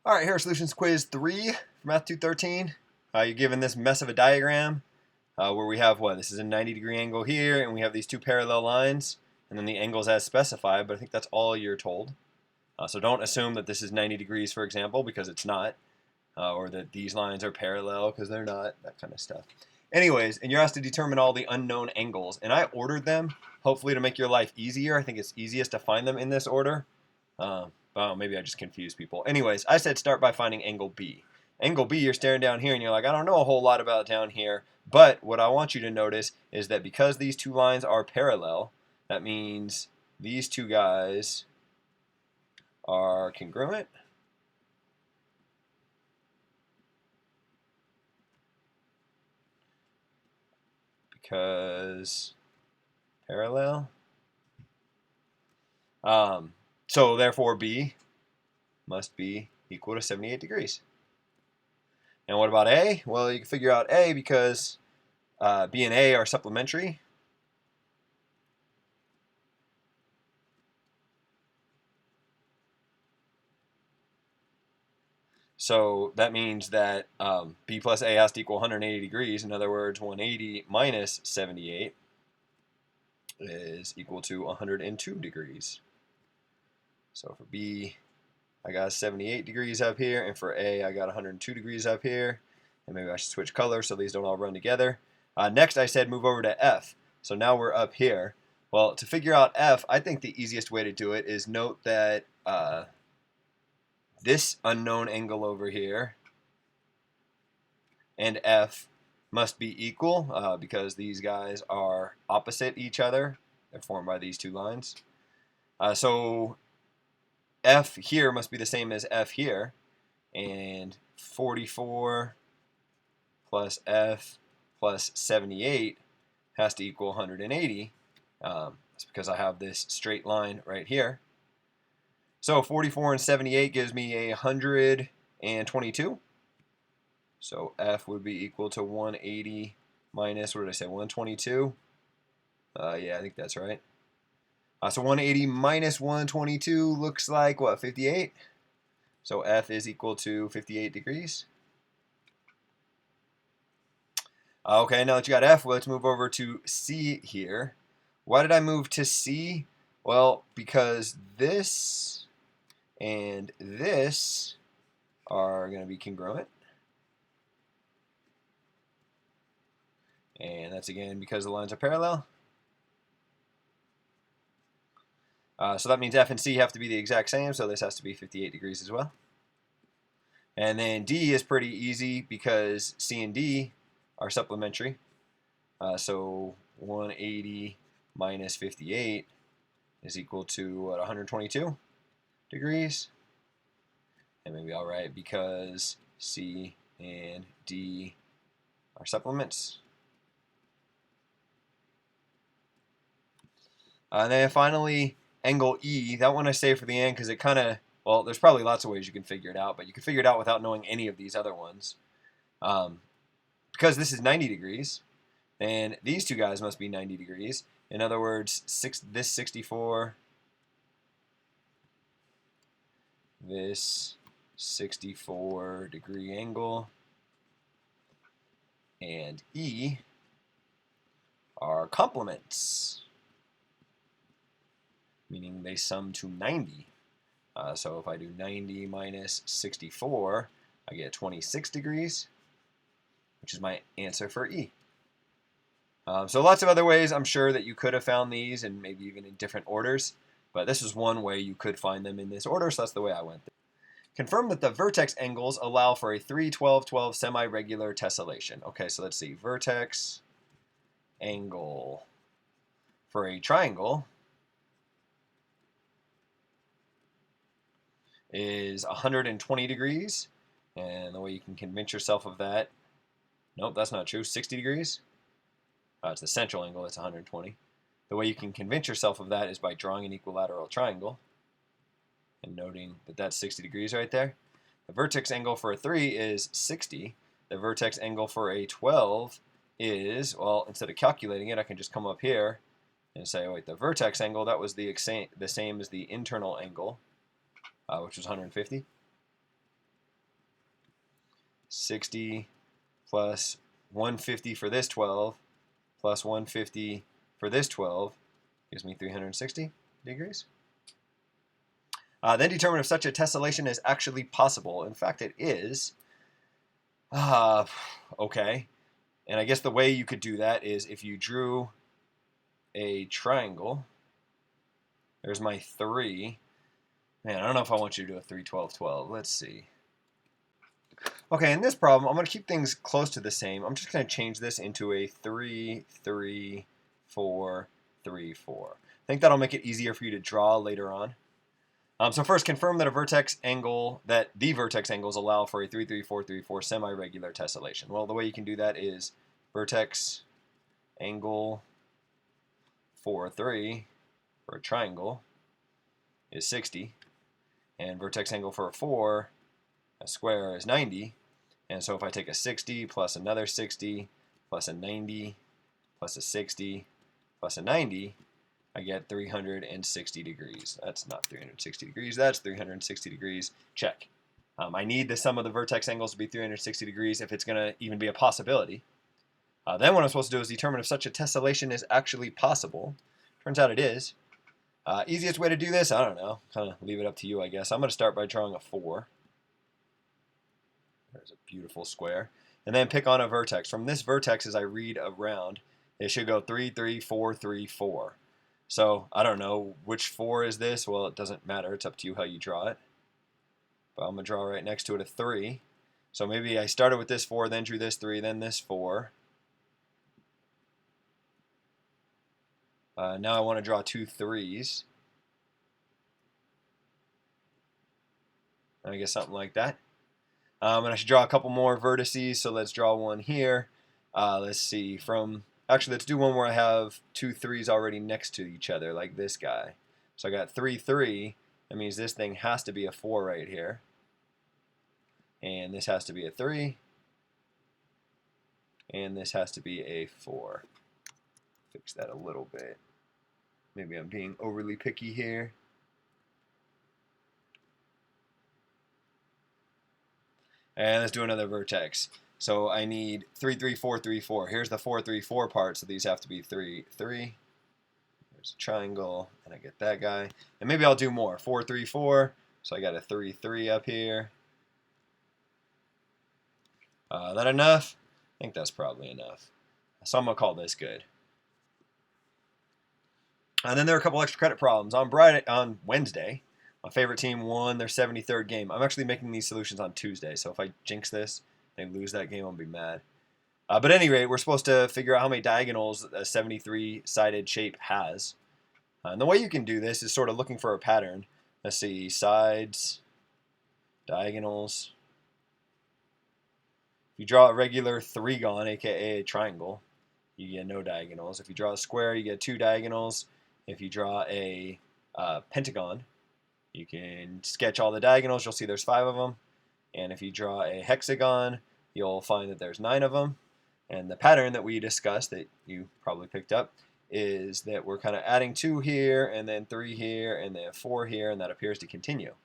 All right, here, Solutions Quiz 3 for Math 213. You're given this mess of a diagram where we have what? This is a 90-degree angle here, and we have these two parallel lines, and then the angles as specified, but I think that's all you're told. So don't assume that this is 90 degrees, for example, because it's not, or that these lines are parallel because they're not, that kind of stuff. Anyways, and you're asked to determine all the unknown angles, and I ordered them, hopefully to make your life easier. I think it's easiest to find them in this order. Oh, maybe I just confused people. Anyways, I said start by finding angle B. Angle B, you're staring down here and you're like, I don't know a whole lot about down here. But what I want you to notice is that because these two lines are parallel, that means these two guys are congruent. Because parallel. So therefore B must be equal to 78 degrees. And what about A? Well, you can figure out A because B and A are supplementary. So that means that B plus A has to equal 180 degrees. In other words, 180 minus 78 is equal to 102 degrees. So for B, I got 78 degrees up here, and for A, I got 102 degrees up here. And maybe I should switch colors so these don't all run together. Next, I said move over to F. So now we're up here. Well, to figure out F, I think the easiest way to do it is note that this unknown angle over here and F must be equal because these guys are opposite each other. They're formed by these two lines. So F here must be the same as F here. And 44 plus F plus 78 has to equal 180. That's because I have this straight line right here. So 44 and 78 gives me 122. So F would be equal to 180 minus, what did I say, 122? Yeah, I think that's right. So 180 minus 122 looks like, what, 58? So F is equal to 58 degrees. Okay, now that you got F, let's move over to C here. Why did I move to C? Well, because this and this are going to be congruent. And that's again because the lines are parallel. So that means F and C have to be the exact same, so this has to be 58 degrees as well. And then D is pretty easy because C and D are supplementary. So 180 minus 58 is equal to what, 122 degrees. And maybe I'll write because C and D are supplements. And then finally, angle E. That one I save for the end because it kind of, well, there's probably lots of ways you can figure it out, but you can figure it out without knowing any of these other ones. Because this is 90 degrees, and these two guys must be 90 degrees. In other words, this 64, this 64 degree angle, and E are complements, meaning they sum to 90. So if I do 90 minus 64, I get 26 degrees, which is my answer for E. So lots of other ways I'm sure that you could have found these, and maybe even in different orders, but this is one way you could find them in this order, so that's the way I went. Confirm that the vertex angles allow for a 3, 12, 12 semi-regular tessellation. Okay, so let's see. Vertex angle for a triangle is 120 degrees, and the way you can convince yourself of that, nope, that's not true, 60 degrees. It's the central angle that's 120. The way you can convince yourself of that is by drawing an equilateral triangle and noting that that's 60 degrees right there. The vertex angle for a 3 is 60. The vertex angle for a 12 is, well, instead of calculating it, I can just come up here and say, wait, the vertex angle, that was the same as the internal angle, which was 150. 60 plus 150 for this 12 plus 150 for this 12 gives me 360 degrees. Then determine if such a tessellation is actually possible. In fact, it is. Okay. And I guess the way you could do that is if you drew a triangle. There's my 3. Man, I don't know if I want you to do a 3, 12, 12. Let's see. Okay, in this problem, I'm going to keep things close to the same. I'm just going to change this into a 3, 3, 4, 3, 4. I think that'll make it easier for you to draw later on. So first, confirm that the vertex angles allow for a 3, 3, 4, 3, 4 semi-regular tessellation. Well, the way you can do that is vertex angle for 3 for a triangle is 60, and vertex angle for a 4, a square, is 90. And so if I take a 60 plus another 60 plus a 90 plus a 60 plus a 90, I get 360 degrees. That's not 360 degrees, that's 360 degrees. Check. I need the sum of the vertex angles to be 360 degrees if it's going to even be a possibility. Then what I'm supposed to do is determine if such a tessellation is actually possible. Turns out it is. Easiest way to do this, I don't know. Kind of leave it up to you, I guess. I'm going to start by drawing a 4. There's a beautiful square. And then pick on a vertex. From this vertex, as I read around, it should go 3, 3, 4, 3, 4. So, I don't know, which 4 is this? Well, it doesn't matter. It's up to you how you draw it. But I'm going to draw right next to it a 3. So maybe I started with this 4, then drew this 3, then this 4. Now I want to draw 2 3s. I guess something like that. And I should draw a couple more vertices, so let's draw one here. Let's see, actually let's do one where I have 2 3s already next to each other, like this guy. So I got 3, 3. That means this thing has to be a 4 right here. And this has to be a 3. And this has to be a 4. Fix that a little bit. Maybe I'm being overly picky here. And let's do another vertex. So I need 3, 3, 4, 3, 4. Here's the 4, 3, 4 part, so these have to be 3, 3. There's a triangle, and I get that guy. And maybe I'll do more. 4, 3, 4. So I got a 3, 3 up here. That enough? I think that's probably enough. So I'm going to call this good. And then there are a couple extra credit problems. On Wednesday, my favorite team won their 73rd game. I'm actually making these solutions on Tuesday, so if I jinx this, they lose that game, I'll be mad. But at any rate, we're supposed to figure out how many diagonals a 73-sided shape has. And the way you can do this is sort of looking for a pattern. Let's see, sides, diagonals. If you draw a regular three-gon, aka a triangle, you get no diagonals. If you draw a square, you get 2 diagonals. If you draw a pentagon, you can sketch all the diagonals. You'll see there's 5 of them. And if you draw a hexagon, you'll find that there's 9 of them. And the pattern that we discussed that you probably picked up is that we're kind of adding 2 here, and then 3 here, and then 4 here, and that appears to continue.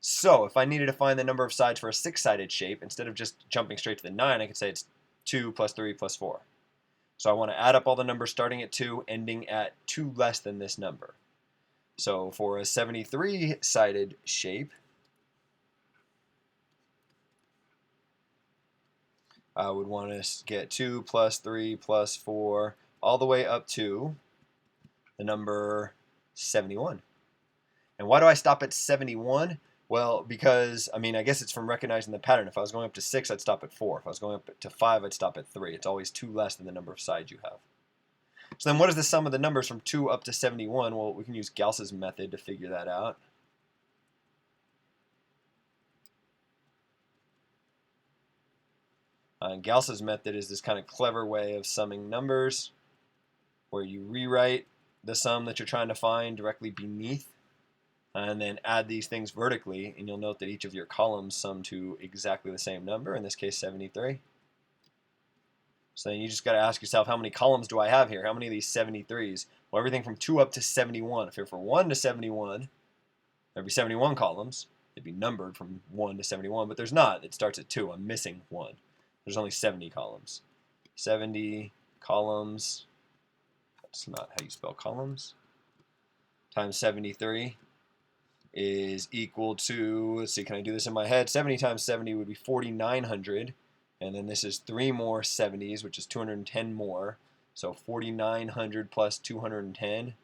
So if I needed to find the number of sides for a 6-sided shape, instead of just jumping straight to the 9, I could say it's 2 plus 3 plus 4. So I want to add up all the numbers starting at 2, ending at 2 less than this number. So for a 73-sided shape, I would want to get 2 plus 3 plus 4 all the way up to the number 71. And why do I stop at 71? Well, because, I guess it's from recognizing the pattern. If I was going up to 6, I'd stop at 4. If I was going up to 5, I'd stop at 3. It's always 2 less than the number of sides you have. So then what is the sum of the numbers from 2 up to 71? Well, we can use Gauss's method to figure that out. Gauss's method is this kind of clever way of summing numbers where you rewrite the sum that you're trying to find directly beneath and then add these things vertically, and you'll note that each of your columns sum to exactly the same number, in this case 73. So then you just got to ask yourself, how many columns do I have here? How many of these 73s? Well, everything from 2 up to 71. If you're for 1 to 71, there'd be 71 columns. they'd be numbered from 1 to 71, but there's not. It starts at 2. I'm missing 1. There's only 70 columns. 70 columns, that's not how you spell columns, times 73 is equal to, let's see, can I do this in my head? 70 times 70 would be 4,900. And then this is 3 more 70s, which is 210 more. So 4,900 plus 210.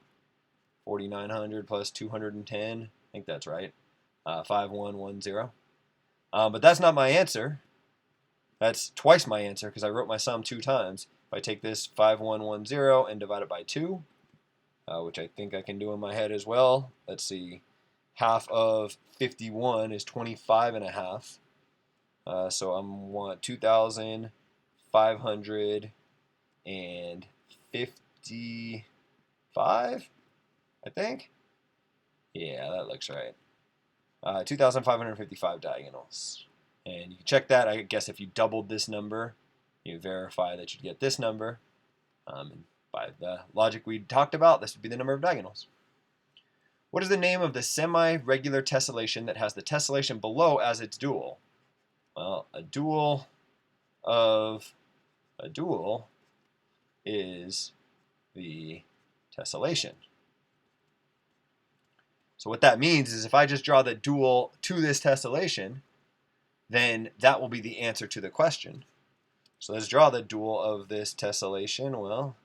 4,900 plus 210. I think that's right. 5110. But that's not my answer. That's twice my answer because I wrote my sum 2 times. If I take this 5110 and divide it by 2, which I think I can do in my head as well. Let's see. Half of 51 is 25 and a half. So I want 2,555, I think. Yeah, that looks right. 2,555 diagonals. And you can check that. I guess if you doubled this number, you verify that you'd get this number. And by the logic we talked about, this would be the number of diagonals. What is the name of the semi-regular tessellation that has the tessellation below as its dual? Well, a dual is the tessellation. So what that means is if I just draw the dual to this tessellation, then that will be the answer to the question. So let's draw the dual of this tessellation. Well,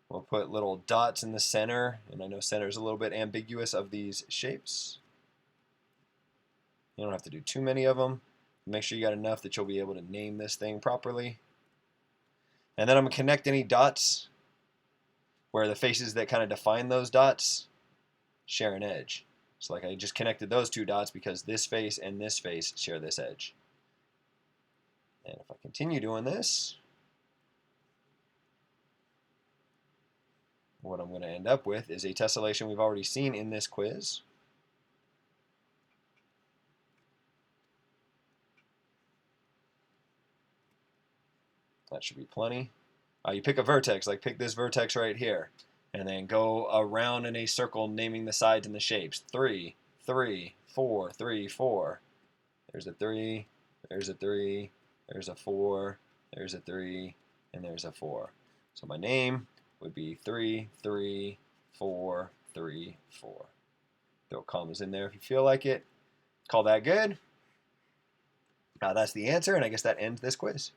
we'll put little dots in the center, and I know center is a little bit ambiguous of these shapes. You don't have to do too many of them. Make sure you got enough that you'll be able to name this thing properly. And then I'm going to connect any dots where the faces that kind of define those dots share an edge. So like I just connected those 2 dots because this face and this face share this edge. And if I continue doing this, what I'm going to end up with is a tessellation we've already seen in this quiz. That should be plenty. You pick a vertex, like pick this vertex right here, and then go around in a circle naming the sides and the shapes. 3, 3, 4, 3, 4. There's a 3, there's a 3, there's a 4, there's a 3, and there's a 4. So my name would be 3, 3, 4, 3, 4. Throw commas in there if you feel like it. Call that good. That's the answer, and I guess that ends this quiz.